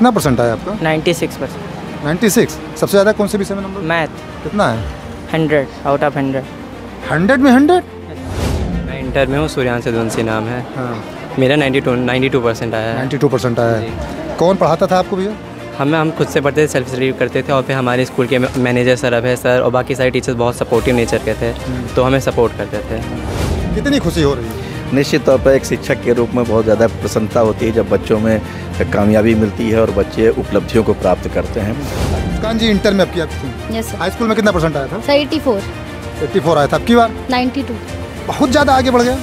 96%। 96। सबसे ज़्यादा कौन से विषय में नंबर? मैथ। कितना है? 100 आउट ऑफ 100। 100 में 100? मैं इंटर में हूँ, सूर्यांश यदुवंशी नाम है। हाँ। मेरा 92% आया है। 92% आया है। कौन पढ़ाता था आपको भैया? हम खुद से पढ़ते थे, सेल्फ स्टडी करते थे, और फिर हमारे स्कूल के मैनेजर सर, अभय सर और बाकी सारे टीचर्स बहुत सपोर्टिव नेचर के थे, तो हमें सपोर्ट करते थे। कितनी खुशी हो रही है? निश्चित तौर पर एक शिक्षक के रूप में बहुत ज़्यादा प्रसन्नता होती है जब बच्चों में कामयाबी मिलती है और बच्चे उपलब्धियों को प्राप्त करते हैं। मुस्कान जी इंटर में अब किया आपने? Yes sir. हाई स्कूल में कितना परसेंट आया था? 84। 84 आया था। अब की बार 92। बहुत ज़्यादा आगे बढ़ गया।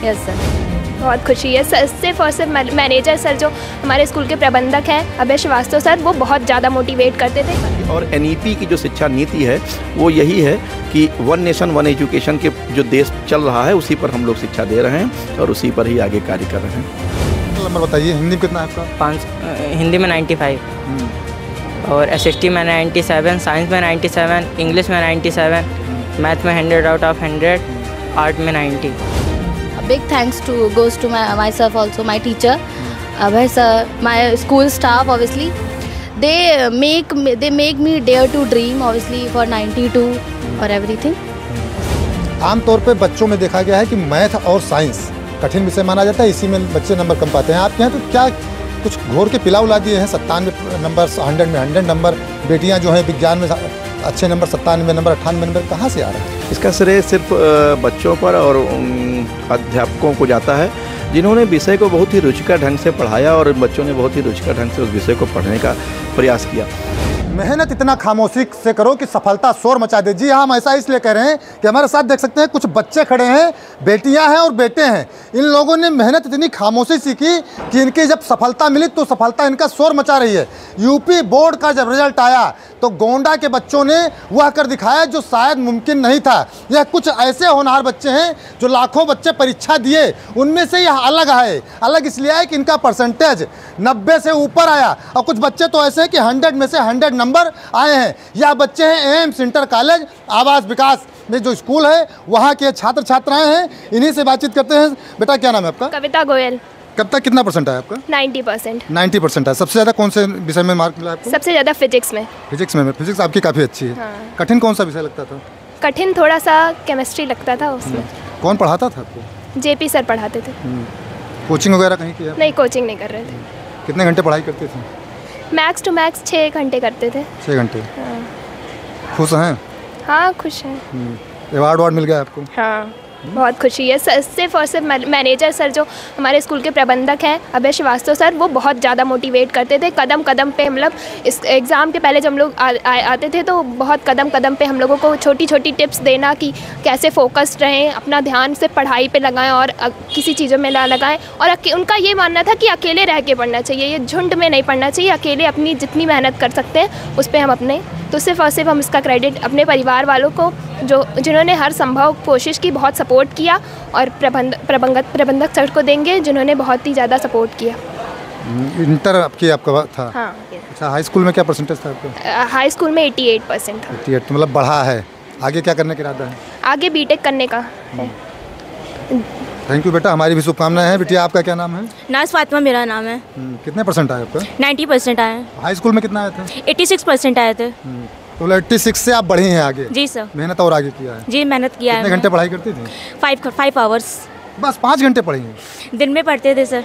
Yes sir. बहुत खुशी है सर, सिर्फ और सिर्फ मैनेजर सर जो हमारे स्कूल के प्रबंधक हैं अभय श्रीवास्तव सर, वो बहुत ज़्यादा मोटिवेट करते थे। और एनईपी की जो शिक्षा नीति है वो यही है कि वन नेशन वन एजुकेशन के जो देश चल रहा है उसी पर हम लोग शिक्षा दे रहे हैं और उसी पर ही आगे कार्य कर रहे हैं। नंबर बताइए, हिंदी में कितना है आपका? 5। हिंदी में 95 और एसएसटी में 97, साइंस में 97, इंग्लिश में 97, मैथ में 100 आउट ऑफ 100, आर्ट में 90। Big thanks goes to myself also, my teacher, Abhay sir, my school staff obviously. They make me dare to dream obviously for 92 or everything. आमतौर पे बच्चों में देखा गया है कि मैथ और साइंस कठिन विषय माना जाता है, इसी में बच्चे नंबर कम पाते हैं। आपके यहाँ तो क्या कुछ घोर के पिला उला दिए हैं? 97 नंबर, 100 में 100 नंबर, बेटियाँ जो हैं विज्ञान में अच्छे नंबर 97 नंबर, 98 नंबर, कहाँ से आ रहा है? इसका श्रेय सिर्फ बच्चों पर और अध्यापकों को जाता है जिन्होंने विषय को बहुत ही रुचिकर ढंग से पढ़ाया और बच्चों ने बहुत ही रुचिकर ढंग से उस विषय को पढ़ने का प्रयास किया। मेहनत इतना खामोशी से करो कि सफलता शोर मचा दे। जी हाँ, हम ऐसा इसलिए कह रहे हैं कि हमारे साथ देख सकते हैं कुछ बच्चे खड़े हैं, बेटियां हैं और बेटे हैं। इन लोगों ने मेहनत इतनी खामोशी सीखी कि इनकी जब सफलता मिली तो सफलता इनका शोर मचा रही है। यूपी बोर्ड का जब रिजल्ट आया तो गोंडा के बच्चों ने वह कर दिखाया जो शायद मुमकिन नहीं था। यह कुछ ऐसे होनहार बच्चे हैं जो लाखों बच्चे परीक्षा दिए, उनमें से यह अलग है। अलग इसलिए है कि इनका परसेंटेज 90 से ऊपर आया, और कुछ बच्चे तो ऐसे हैं कि 100 में से 100 नंबर आए हैं। यह बच्चे हैं एम्स इंटर कॉलेज आवास विकास में जो स्कूल है वहाँ के छात्र छात्राएं हैं। इन्हीं से बातचीत करते हैं। बेटा क्या नाम है आपका? कविता गोयल। कब तक कितना परसेंट आया आपका? 90%। 90% है। सबसे ज़्यादा कौन से विषय में मार्क मिला आपको? सबसे ज़्यादा फिजिक्स में। फिजिक्स में? फिजिक्स आपकी काफ़ी अच्छी है। हाँ। कठिन कौन सा विषय लगता था? कठिन थोड़ा सा केमिस्ट्री लगता था उसमें। कौन पढ़ाता था आपको? जेपी सर पढ़ाते थे। कोचिंग वगैरह कहीं की? नहीं, कोचिंग नहीं कर रहे थे। कितने घंटे पढ़ाई करते थे? मैक्स टू मैक्स 6 घंटे करते थे। 6 घंटे। हाँ। खुश हैं? हाँ, खुश हैं। अवार्ड मिल गया आपको? हाँ, बहुत खुशी है। सिर्फ और सिर्फ मैनेजर सर जो हमारे स्कूल के प्रबंधक हैं अभय श्रीवास्तव सर, वो बहुत ज़्यादा मोटिवेट करते थे। कदम कदम पे, मतलब इस एग्ज़ाम के पहले जब हम लोग आते थे तो बहुत कदम कदम पे हम लोगों को छोटी छोटी टिप्स देना कि कैसे फोकस्ड रहें, अपना ध्यान से पढ़ाई पे लगाएं और किसी चीज़ों में ना लगाएं। और उनका ये मानना था कि अकेले रह के पढ़ना चाहिए, ये झुंड में नहीं पढ़ना चाहिए। अकेले अपनी जितनी मेहनत कर सकते हैं उस पर हम अपने, तो सिर्फ और सिर्फ हम इसका क्रेडिट अपने परिवार वालों को जिन्होंने हर संभव कोशिश की, बहुत सपोर्ट किया, और प्रबंधक सर को देंगे जिन्होंने बहुत ही ज़्यादा सपोर्ट किया। इंटर आपका था? हाँ। अच्छा, हाई स्कूल में क्या परसेंटेज था आपका? हाई स्कूल में 88% था। 88 मतलब बढ़ा है। आगे क्या करने का इरादा है? आगे बीटेक करने का है। थैंक यू बेटा, हमारी भी शुभकामनाएं हैं। बेटिया आपका क्या नाम है? नाज फातिमा मेरा नाम है। कितने परसेंट आए आपका? 90% आए। हाई स्कूल में कितना आया था? 86% आए थे। तो 86 से आप बढ़ी हैं आगे? जी सर। मेहनत और आगे किया है? जी, मेहनत किया है। कितने घंटे पढ़ाई करती थी? 5 आवर्स। बस 5 घंटे पढ़ी हैं? दिन में पढ़ते थे सर।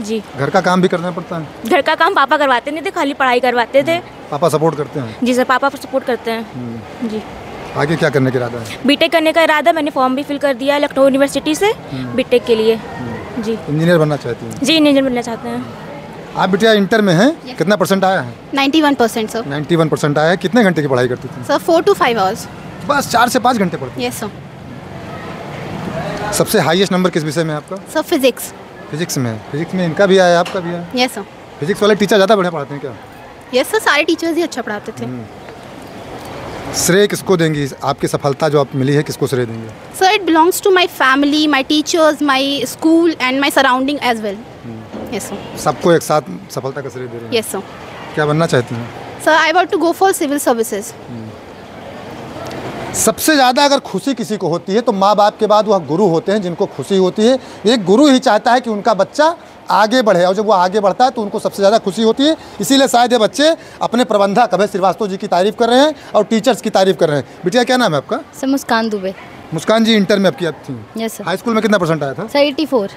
जी। घर का काम भी करना पड़ता है? घर का काम पापा करवाते नहीं थे, खाली पढ़ाई करवाते थे। पापा सपोर्ट करते हैं? जी सर, पापा सपोर्ट करते हैं। जी। आगे क्या करने का इरादा है? बीटेक करने का इरादा, मैंने फॉर्म भी फिल कर दिया है लखनऊ यूनिवर्सिटी से बीटेक के लिए। जी। इंजीनियर बनना चाहती हैं? जी, इंजीनियर बनना चाहते हैं। आप बिटिया इंटर में हैं? कितना परसेंट आया है? 91% सर। 91% आया है। कितने घंटे की पढ़ाई करती थी? Sir 4 to 5 hours. बस 4 से 5 घंटे पढ़ती? Yes sir. सबसे हाईएस्ट नंबर किस विषय में आपका? Sir physics. फिजिक्स में? फिजिक्स में इनका भी आया, आपका भी आया? Yes sir. फिजिक्स वाले टीचर ज़्यादा बढ़िया पढ़ाते हैं क्या? यस सर, सारे टीचर्स ही अच्छा पढ़ाते थे। श्रेय किसको देंगी? आपकी सफलता जो आप मिली है किसको श्रेय देंगे? Sir, it belongs to my family, my teachers, my school and my surrounding as well. Yes sir. सबको एक साथ सफलता का श्रेय दे रहे हैं? Yes sir. क्या बनना चाहती हैं? Sir, I want to go for civil services. सबसे ज़्यादा अगर खुशी किसी को होती है तो माँ बाप के बाद वह गुरु होते हैं जिनको खुशी होती है। एक गुरु ही चाहता है कि उनका बच्चा आगे बढ़े, और जब वो आगे बढ़ता है तो उनको सबसे ज़्यादा खुशी होती है। इसीलिए शायद ये बच्चे अपने प्रबंधक अभय श्रीवास्तव जी की तारीफ़ कर रहे हैं और टीचर्स की तारीफ़ कर रहे हैं। बिटिया क्या नाम है आपका? सर मुस्कान दुबे। मुस्कान जी इंटर में आपकी अब थी? Yes sir. हाई स्कूल में कितना परसेंट आया था? सर 84।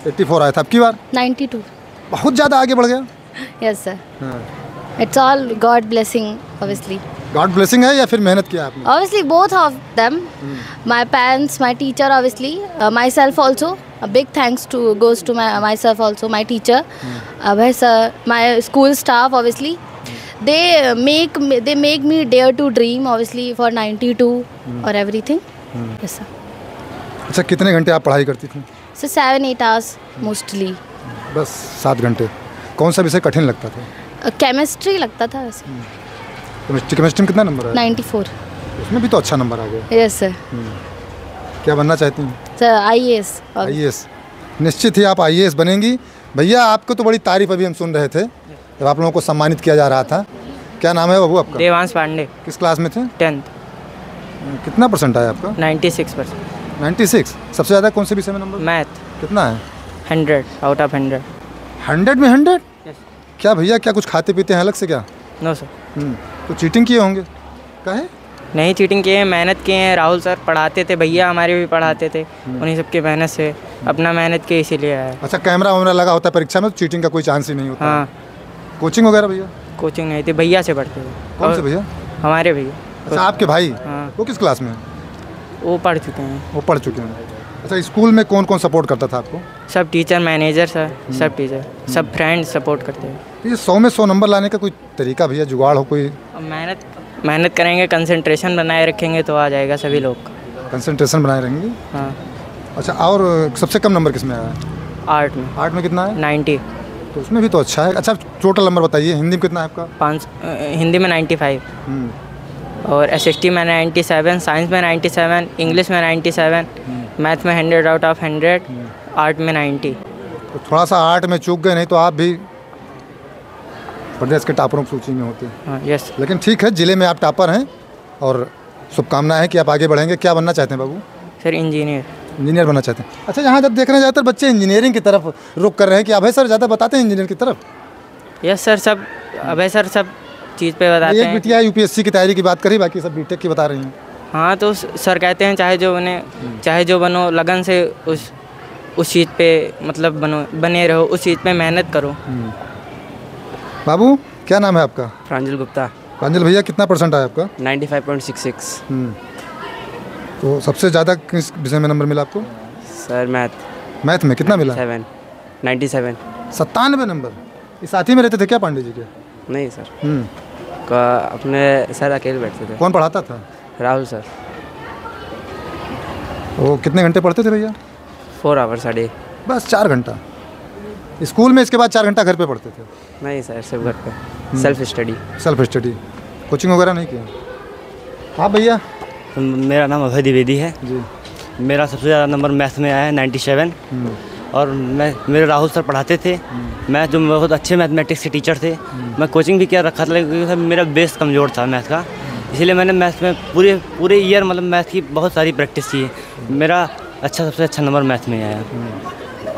84 आया था। अब की बार 92। बहुत ज़्यादा आगे बढ़ गया। Yes sir. It's all God blessing obviously. God blessing है या फिर मेहनत किया आपने? Obviously, both of them. My parents, my teacher, obviously, myself also. A big thanks goes to myself also, my teacher, Abhay sir, my school staff, obviously. They make me dare to dream, obviously, for 92 or everything. Yes sir. अच्छा, कितने घंटे आप पढ़ाई करती थी? So 7-8 hours mostly. बस 7 घंटे। कौन सा विषय कठिन लगता था? Chemistry लगता था वैसे। केमिस्ट्री में कितना नंबर आया? 94. उसमें भी तो अच्छा नंबर आ गया। Yes sir. क्या बनना चाहती हैं? Sir IAS. IAS। निश्चित ही आप IAS बनेंगी। भैया आपको तो बड़ी तारीफ अभी हम सुन रहे थे जब आप लोगों को सम्मानित किया जा रहा था। क्या नाम है बाबू आपका? देवांश पांडे। किस क्लास में थे? 10th। कितना परसेंट आया आपका? 96%। 96। सबसे ज़्यादा कौन से विषय में नंबर? मैथ। कितना है? 100 आउट ऑफ 100। 100 में 100? Yes. क्या भैया, क्या कुछ खाते पीते हैं अलग से क्या? No sir. तो चीटिंग किए होंगे? काहे? नहीं चीटिंग किए हैं, मेहनत किए हैं। राहुल सर पढ़ाते थे, भैया हमारे भी पढ़ाते थे, उन्हीं सबकी मेहनत से अपना मेहनत के इसीलिए आया। अच्छा, कैमरा वैमरा लगा होता है परीक्षा में तो चीटिंग का कोई चांस ही नहीं होता? हाँ। कोचिंग वगैरह भैया? कोचिंग नहीं थी, भैया से पढ़ते थे। कौन से भैया? हमारे भैया। अच्छा, आपके भाई? हाँ। वो किस क्लास में है? वो पढ़ चुके हैं। वो पढ़ चुके हैं। अच्छा, स्कूल में कौन कौन सपोर्ट करता था आपको? सब टीचर, मैनेजर सर, सब टीचर, सब फ्रेंड सपोर्ट करते हैं। ये 100 में 100 नंबर लाने का कोई तरीका भैया, जुगाड़ हो कोई? अब मेहनत करेंगे, कंसंट्रेशन बनाए रखेंगे तो आ जाएगा सभी लोग। कंसंट्रेशन बनाए रहेंगे। हाँ। अच्छा, और सबसे कम नंबर किस में आया है? आर्ट में। आर्ट में कितना है? 90। तो उसमें भी तो अच्छा है। अच्छा, टोटल नंबर बताइए। हिंदी में कितना है आपका? 5। हिंदी में 95 और SST में 97, साइंस में 97, इंग्लिश में 97, मैथ में 100 आउट ऑफ 100, आर्ट में 90। तो थोड़ा सा आर्ट में चूक गए, नहीं तो आप भी प्रदेश के टॉपरों की सूची में होते। हाँ यस। लेकिन ठीक है, ज़िले में आप टॉपर हैं और शुभकामनाएं हैं कि आप आगे बढ़ेंगे। क्या बनना चाहते हैं बाबू? Sir engineer. इंजीनियर बनना चाहते हैं। अच्छा, यहाँ जब देखने ज़्यादातर बच्चे इंजीनियरिंग की तरफ रुख कर रहे हैं, कि अभय सर ज़्यादा बताते हैं इंजीनियर की तरफ? यस सर, सब अभय सर सब चीज़ पे बताते एक हैं। बिटिया UPSC की तैयारी की बात करी, बाकी सब बीटेक की बता रही हैं। हाँ, तो सर कहते हैं चाहे जो बनो, लगन से उस चीज़ पे मतलब बने रहो, उस चीज़ पे मेहनत करो। बाबू क्या नाम है आपका? प्रांजल गुप्ता। प्रांजल भैया, कितना परसेंट आया आपका? 95.66। तो सबसे ज़्यादा किस विषय में नंबर मिला आपको? Sir math. मैथ में कितना मिला? 97। 97 नंबर। इस साथी में रहते थे क्या पांडे जी के? नहीं सर, अपने सर अकेले बैठते थे। कौन पढ़ाता था? राहुल सर। वो कितने घंटे पढ़ते थे भैया? 4 आवर्स a day। बस 4 घंटा स्कूल में, इसके बाद 4 घंटा घर पे पढ़ते थे? नहीं सर, सिर्फ घर पे self study. Self study, coaching वगैरह नहीं किया? हाँ भैया। मेरा नाम अभय द्विवेदी है जी। मेरा सबसे ज़्यादा नंबर मैथ में आया है 97। और मेरे राहुल सर पढ़ाते थे। मैं जो बहुत अच्छे मैथमेटिक्स के टीचर थे। मैं कोचिंग भी किया रखा था, लेकिन मेरा बेस कमज़ोर था मैथ का, इसलिए मैंने मैथ में पूरे ईयर मतलब मैथ की बहुत सारी प्रैक्टिस की। मेरा सबसे अच्छा नंबर मैथ में आया।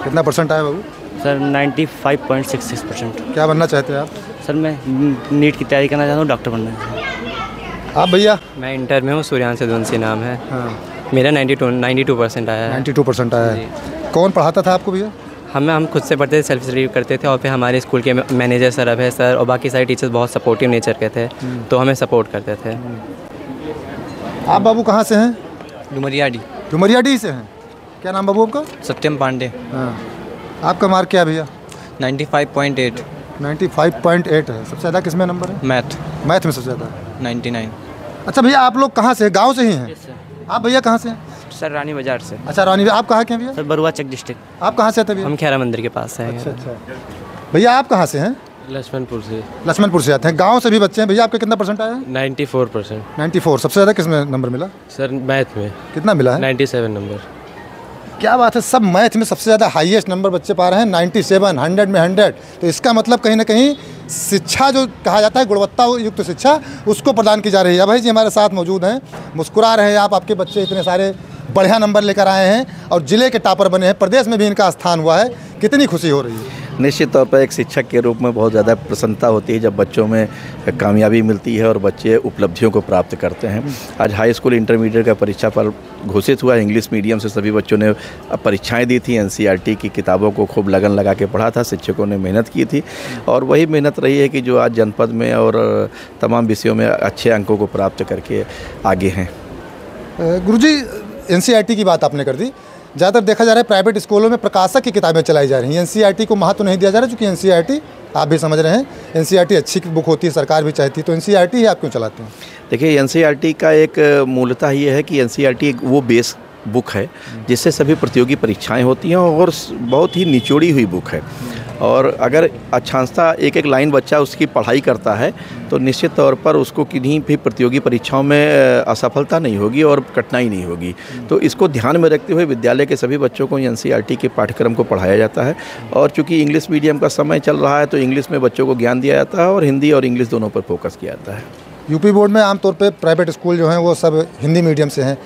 कितना परसेंट आया बाबू? सर 95.66%। क्या बनना चाहते हैं आप? सर मैं नीट की तैयारी करना चाहता हूँ, डॉक्टर बनना है। आप भैया? मैं इंटर में हूँ, सूर्यांश यदुवंशी नाम है। हाँ। मेरा 92% आया है। 92% आया है। कौन पढ़ाता था आपको भैया? हम खुद से पढ़ते थे, सेल्फ स्टडी करते थे, और फिर हमारे स्कूल के मैनेजर सर, अभय सर और बाकी सारे टीचर्स बहुत सपोर्टिव नेचर के थे, तो हमें सपोर्ट करते थे। आप बाबू कहाँ से हैं? डुमरियाडी। डुमरियाडी से हैं। क्या नाम बाबू आपका? सत्यम पांडे। हाँ। आपका मार्क क्या है भैया? 95.8। 95.8 है। सबसे ज़्यादा किस में नंबर है? मैथ। मैथ में सबसे ज़्यादा? 99। अच्छा भैया, आप लोग कहाँ से? गाँव से ही हैं? आप भैया कहाँ से हैं? सर रानी बाजार से। अच्छा, रानी। आप कहाँ के हैं भैया? सर बरुआ चक डिस्ट्रिक्ट। आप कहाँ से आते भैया? हम खैरा मंदिर के पास हैं। अच्छा अच्छा। भैया आप कहाँ से हैं? लक्ष्मणपुर से। लक्ष्मणपुर से आते हैं। गांव से भी बच्चे हैं। भैया आपका कितना परसेंट आया है? 94%। 94। सबसे ज़्यादा किस में नंबर मिला? सर मैथ में। कितना मिला है? 97 नंबर। क्या बात है, सब मैथ में सबसे ज़्यादा हाईएस्ट नंबर बच्चे पा रहे हैं। 97, 100 में 100। तो इसका मतलब कहीं ना कहीं शिक्षा जो कहा जाता है, गुणवत्ता युक्त शिक्षा, उसको प्रदान की जा रही है। भाई जी हमारे साथ मौजूद हैं, मुस्कुरा रहे हैं आप। आपके बच्चे इतने सारे बढ़िया नंबर लेकर आए हैं और ज़िले के टॉपर बने हैं, प्रदेश में भी इनका स्थान हुआ है, कितनी खुशी हो रही है? निश्चित तौर पर एक शिक्षक के रूप में बहुत ज़्यादा प्रसन्नता होती है जब बच्चों में कामयाबी मिलती है और बच्चे उपलब्धियों को प्राप्त करते हैं। आज हाई स्कूल इंटरमीडिएट का परीक्षा फल घोषित हुआ। इंग्लिश मीडियम से सभी बच्चों ने परीक्षाएं दी थी। एनसीईआरटी की किताबों को खूब लगन लगा के पढ़ा था, शिक्षकों ने मेहनत की थी और वही मेहनत रही है कि जो आज जनपद में और तमाम विषयों में अच्छे अंकों को प्राप्त करके आगे हैं। गुरुजी, एनसीईआरटी की बात आपने कर दी। ज़्यादातर देखा जा रहा है प्राइवेट स्कूलों में प्रकाशक की किताबें चलाई जा रही हैं, एनसीईआरटी को महत्व नहीं दिया जा रहा, क्योंकि एनसीईआरटी आप भी समझ रहे हैं एनसीईआरटी अच्छी बुक होती है, सरकार भी चाहती है, तो एनसीईआरटी ही आप क्यों चलाते हैं? देखिए, एनसीईआरटी का एक मूलतः ये है कि एनसीईआरटी एक वो बेस बुक है जिससे सभी प्रतियोगी परीक्षाएं होती हैं और बहुत ही निचोड़ी हुई बुक है। और अगर अच्छांसा एक एक लाइन बच्चा उसकी पढ़ाई करता है तो निश्चित तौर पर उसको किन्हीं भी प्रतियोगी परीक्षाओं में असफलता नहीं होगी और कठिनाई नहीं होगी। तो इसको ध्यान में रखते हुए विद्यालय के सभी बच्चों को एनसीईआरटी के पाठ्यक्रम को पढ़ाया जाता है। और चूँकि इंग्लिश मीडियम का समय चल रहा है तो इंग्लिश में बच्चों को ज्ञान दिया जाता है और हिंदी और इंग्लिश दोनों पर फोकस किया जाता है। यूपी बोर्ड में आमतौर पर प्राइवेट स्कूल जो हैं वो सब हिंदी मीडियम से हैं।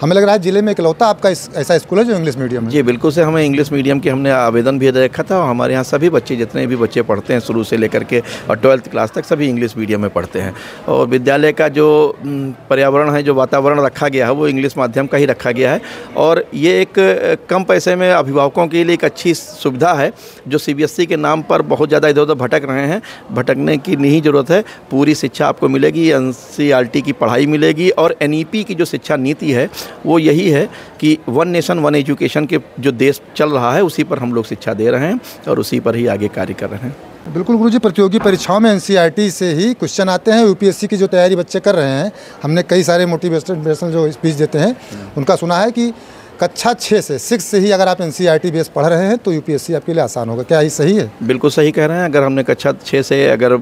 हमें लग रहा है जिले में इकलौता आपका ऐसा स्कूल है जो इंग्लिश मीडियम है। जी बिल्कुल से, हमें इंग्लिश मीडियम के हमने आवेदन भी दे रखा था और हमारे यहाँ सभी बच्चे, जितने भी बच्चे पढ़ते हैं शुरू से लेकर के और 12th क्लास तक, सभी इंग्लिश मीडियम में पढ़ते हैं। और विद्यालय का जो पर्यावरण है, जो वातावरण रखा गया है, वो इंग्लिश माध्यम का ही रखा गया है। और ये एक कम पैसे में अभिभावकों के लिए एक अच्छी सुविधा है जो सीबीएसई के नाम पर बहुत ज़्यादा इधर उधर भटक रहे हैं। भटकने की नहीं ज़रूरत है, पूरी शिक्षा आपको मिलेगी, एनसीईआरटी की पढ़ाई मिलेगी। और एनईपी की जो शिक्षा नीति है वो यही है कि वन नेशन वन एजुकेशन के जो देश चल रहा है उसी पर हम लोग शिक्षा दे रहे हैं और उसी पर ही आगे कार्य कर रहे हैं। बिल्कुल गुरुजी, प्रतियोगी परीक्षाओं में एनसीईआरटी से ही क्वेश्चन आते हैं। यूपीएससी की जो तैयारी बच्चे कर रहे हैं, हमने कई सारे मोटिवेशनल जो स्पीच देते हैं उनका सुना है कि कक्षा 6 से 6 से ही अगर आप एनसीईआरटी बेस पढ़ रहे हैं तो यूपीएससी आपके लिए आसान होगा। क्या ये सही है? बिल्कुल सही कह रहे हैं। अगर हमने कक्षा 6 से अगर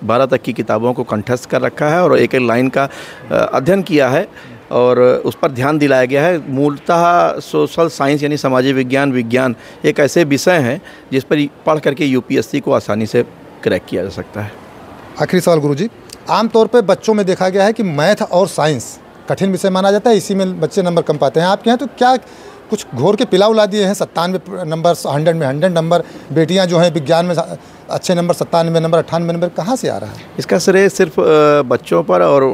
12 तक की किताबों को कंठस्थ कर रखा है और एक एक लाइन का अध्ययन किया है और उस पर ध्यान दिलाया गया है। मूलतः सोशल साइंस यानी सामाजिक विज्ञान एक ऐसे विषय हैं जिस पर पढ़ करके यूपीएससी को आसानी से क्रैक किया जा सकता है। आखिरी सवाल गुरुजी, आमतौर पर बच्चों में देखा गया है कि मैथ और साइंस कठिन विषय माना जाता है, इसी में बच्चे नंबर कम पाते हैं। आपके यहाँ तो क्या कुछ घोर के पिला उला दिए हैं? 97 नंबर, 100 में 100 नंबर, बेटियां जो हैं विज्ञान में अच्छे नंबर 97 नंबर, 98 नंबर, कहाँ से आ रहा है? इसका श्रेय सिर्फ बच्चों पर और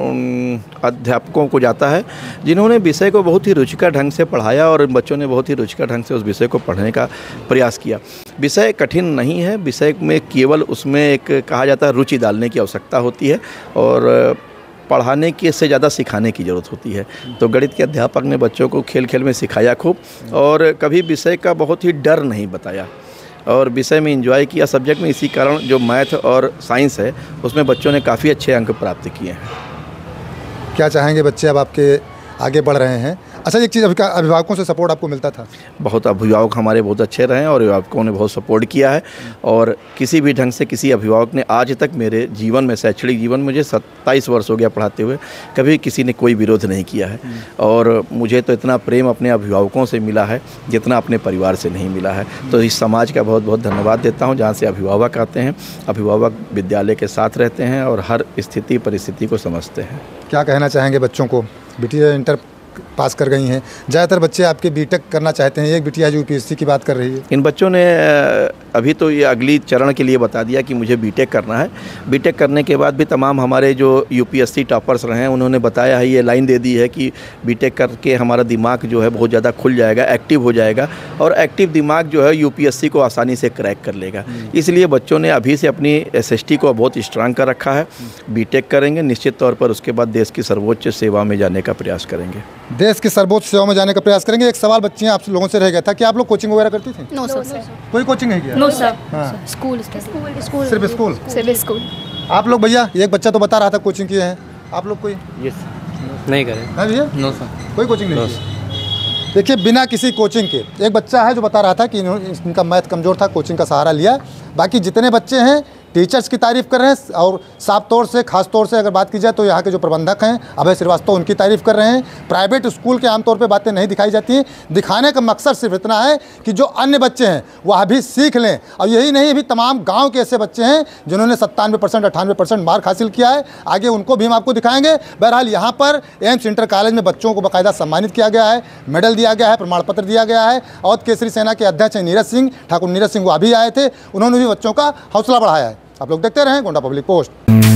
अध्यापकों को जाता है जिन्होंने विषय को बहुत ही रुचिकर ढंग से पढ़ाया और बच्चों ने बहुत ही रुचिकर ढंग से उस विषय को पढ़ने का प्रयास किया। विषय कठिन नहीं है, विषय में केवल उसमें एक कहा जाता है रुचि डालने की आवश्यकता होती है और पढ़ाने के से ज़्यादा सिखाने की ज़रूरत होती है। तो गणित के अध्यापक ने बच्चों को खेल खेल में सिखाया खूब और कभी विषय का बहुत ही डर नहीं बताया और विषय में एंजॉय किया सब्जेक्ट में। इसी कारण जो मैथ और साइंस है उसमें बच्चों ने काफ़ी अच्छे अंक प्राप्त किए हैं। क्या चाहेंगे बच्चे अब आपके आगे बढ़ रहे हैं? अच्छा, एक चीज़, अभिभावकों से सपोर्ट आपको मिलता था? बहुत अभिभावक हमारे बहुत अच्छे रहे हैं और अभिभावकों ने बहुत सपोर्ट किया है और किसी भी ढंग से किसी अभिभावक ने आज तक मेरे जीवन में, शैक्षणिक जीवन, मुझे 27 वर्ष हो गया पढ़ाते हुए, कभी किसी ने कोई विरोध नहीं किया है। और मुझे तो इतना प्रेम अपने अभिभावकों से मिला है जितना अपने परिवार से नहीं मिला है। तो इस समाज का बहुत बहुत धन्यवाद देता हूँ जहाँ से अभिभावक आते हैं। अभिभावक विद्यालय के साथ रहते हैं और हर स्थिति परिस्थिति को समझते हैं। क्या कहना चाहेंगे बच्चों को? बिटिया इंटर पास कर गई हैं, ज़्यादातर बच्चे आपके बीटेक करना चाहते हैं, एक बिटिया जो यूपीएससी की बात कर रही है। इन बच्चों ने अभी तो ये अगली चरण के लिए बता दिया कि मुझे बीटेक करना है। बीटेक करने के बाद भी तमाम हमारे जो यूपीएससी टॉपर्स रहे हैं उन्होंने बताया है, ये लाइन दे दी है कि बीटेक करके हमारा दिमाग जो है बहुत ज़्यादा खुल जाएगा, एक्टिव हो जाएगा और एक्टिव दिमाग जो है यूपीएससी को आसानी से क्रैक कर लेगा। इसलिए बच्चों ने अभी से अपनी एसएसटी को बहुत स्ट्रांग कर रखा है। बीटेक करेंगे, निश्चित तौर पर उसके बाद देश की सर्वोच्च सेवा में जाने का प्रयास करेंगे। देश की सर्वोच्च सेवा में जाने का प्रयास करेंगे। एक सवाल बच्चियाँ आप लोगों से रह गया था कि आप लोग कोचिंग वगैरह करती थी? No sir. कोई कोचिंग नहीं किया? No sir. हाँ। स्कूल सिर्फ स्कूल? सिर्फ स्कूल। आप लोग भैया, एक बच्चा तो बता रहा था कोचिंग किए हैं, आप लोग कोई? यस, नहीं करें। है भैया? नो सर, कोई कोचिंग नहीं की? देखिए, बिना किसी कोचिंग के एक बच्चा है जो बता रहा था कि इनका मैथ कमज़ोर था, कोचिंग का सहारा लिया। बाकी जितने बच्चे हैं टीचर्स की तारीफ़ कर रहे हैं और साफ तौर से, खास तौर से अगर बात की जाए तो यहाँ के जो प्रबंधक हैं अभय श्रीवास्तव, उनकी तारीफ़ कर रहे हैं। प्राइवेट स्कूल के आमतौर पे बातें नहीं दिखाई जाती हैं। दिखाने का मकसद सिर्फ इतना है कि जो अन्य बच्चे हैं वह भी सीख लें। और यही नहीं, अभी तमाम गाँव के ऐसे बच्चे हैं जिन्होंने 97% 98% मार्क हासिल किया है। आगे उनको भी हम आपको दिखाएंगे। बहरहाल यहाँ पर एम्स इंटर कॉलेज में बच्चों को बाकायदा सम्मानित किया गया है, मेडल दिया गया है, प्रमाण पत्र दिया गया है। और केसरी सेना के अध्यक्ष हैं नीरज सिंह, ठाकुर नीरज सिंह, वो अभी आए थे, उन्होंने भी बच्चों का हौसला बढ़ाया है। आप लोग देखते रहें गोंडा पब्लिक पोस्ट।